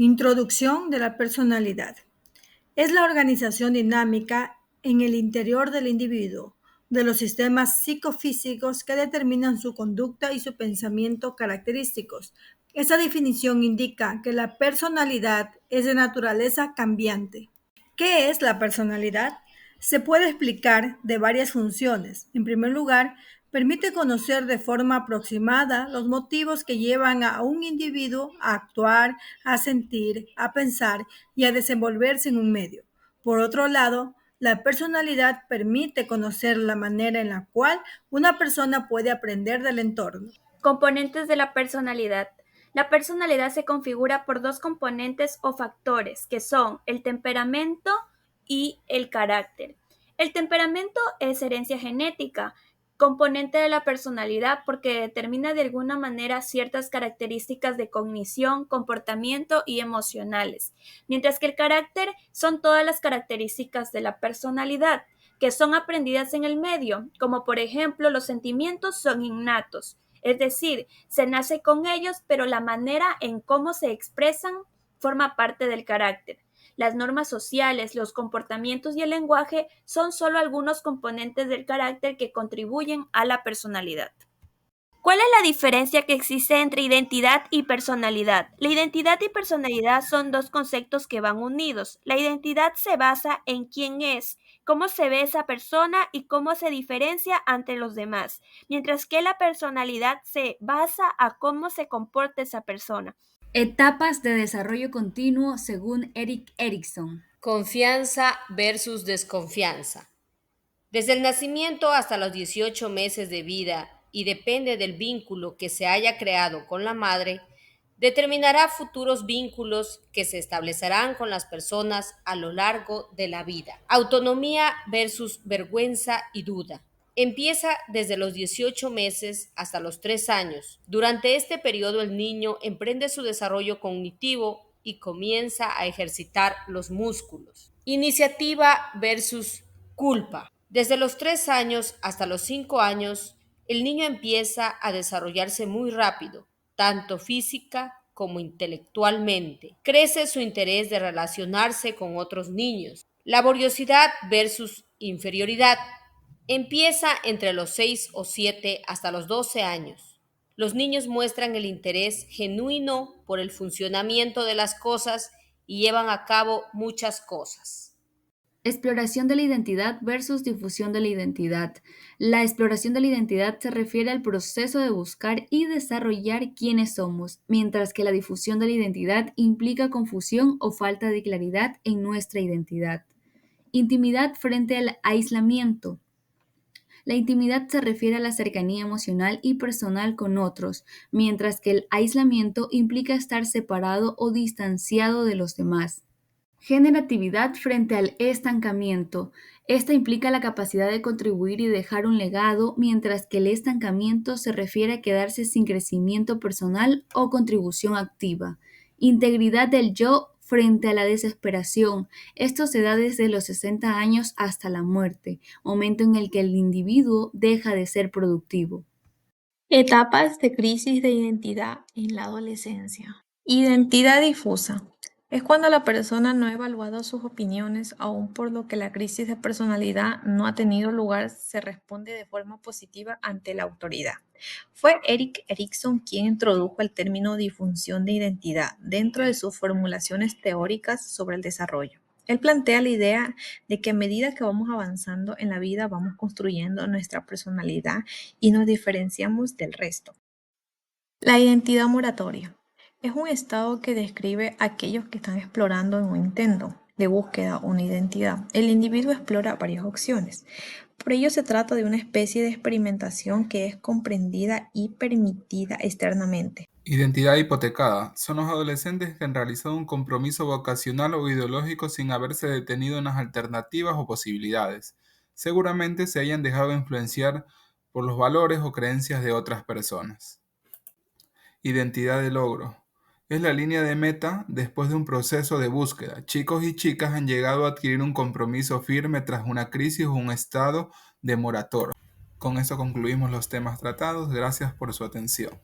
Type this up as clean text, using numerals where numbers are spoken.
Introducción de la personalidad. Es la organización dinámica en el interior del individuo de los sistemas psicofísicos que determinan su conducta y su pensamiento característicos. Esta definición indica que la personalidad es de naturaleza cambiante. ¿Qué es la personalidad? Se puede explicar de varias funciones. En primer lugar, permite conocer de forma aproximada los motivos que llevan a un individuo a actuar, a sentir, a pensar y a desenvolverse en un medio. Por otro lado, la personalidad permite conocer la manera en la cual una persona puede aprender del entorno. Componentes de la personalidad. La personalidad se configura por dos componentes o factores, que son el temperamento y el carácter. El temperamento es herencia genética, componente de la personalidad porque determina de alguna manera ciertas características de cognición, comportamiento y emocionales, mientras que el carácter son todas las características de la personalidad que son aprendidas en el medio, como por ejemplo los sentimientos son innatos. Es decir, se nace con ellos, pero la manera en cómo se expresan forma parte del carácter. Las normas sociales, los comportamientos y el lenguaje son solo algunos componentes del carácter que contribuyen a la personalidad. ¿Cuál es la diferencia que existe entre identidad y personalidad? La identidad y personalidad son dos conceptos que van unidos. La identidad se basa en quién es, cómo se ve esa persona y cómo se diferencia ante los demás, mientras que la personalidad se basa a cómo se comporta esa persona. Etapas de desarrollo continuo según Erik Erikson. Confianza versus desconfianza. Desde el nacimiento hasta los 18 meses de vida y depende del vínculo que se haya creado con la madre, determinará futuros vínculos que se establecerán con las personas a lo largo de la vida. Autonomía versus vergüenza y duda. Empieza desde los 18 meses hasta los 3 años. Durante este periodo el niño emprende su desarrollo cognitivo y comienza a ejercitar los músculos. Iniciativa versus culpa. Desde los 3 años hasta los 5 años, el niño empieza a desarrollarse muy rápido, tanto física como intelectualmente. Crece su interés de relacionarse con otros niños. Laboriosidad versus inferioridad. Empieza entre los 6 o 7 hasta los 12 años. Los niños muestran el interés genuino por el funcionamiento de las cosas y llevan a cabo muchas cosas. Exploración de la identidad versus difusión de la identidad. La exploración de la identidad se refiere al proceso de buscar y desarrollar quiénes somos, mientras que la difusión de la identidad implica confusión o falta de claridad en nuestra identidad. Intimidad frente al aislamiento. La intimidad se refiere a la cercanía emocional y personal con otros, mientras que el aislamiento implica estar separado o distanciado de los demás. Generatividad frente al estancamiento. Esta implica la capacidad de contribuir y dejar un legado, mientras que el estancamiento se refiere a quedarse sin crecimiento personal o contribución activa. Integridad del yo frente a la desesperación. Esto se da desde los 60 años hasta la muerte, momento en el que el individuo deja de ser productivo. Etapas de crisis de identidad en la adolescencia. Identidad difusa. Es cuando la persona no ha evaluado sus opiniones, aun por lo que la crisis de personalidad no ha tenido lugar, se responde de forma positiva ante la autoridad. Fue Erik Erikson quien introdujo el término difusión de identidad dentro de sus formulaciones teóricas sobre el desarrollo. Él plantea la idea de que a medida que vamos avanzando en la vida vamos construyendo nuestra personalidad y nos diferenciamos del resto. La identidad moratoria es un estado que describe a aquellos que están explorando en un intento de búsqueda una identidad. El individuo explora varias opciones. Por ello se trata de una especie de experimentación que es comprendida y permitida externamente. Identidad hipotecada. Son los adolescentes que han realizado un compromiso vocacional o ideológico sin haberse detenido en las alternativas o posibilidades. Seguramente se hayan dejado influenciar por los valores o creencias de otras personas. Identidad de logro. Es la línea de meta después de un proceso de búsqueda. Chicos y chicas han llegado a adquirir un compromiso firme tras una crisis o un estado de moratorio. Con eso concluimos los temas tratados. Gracias por su atención.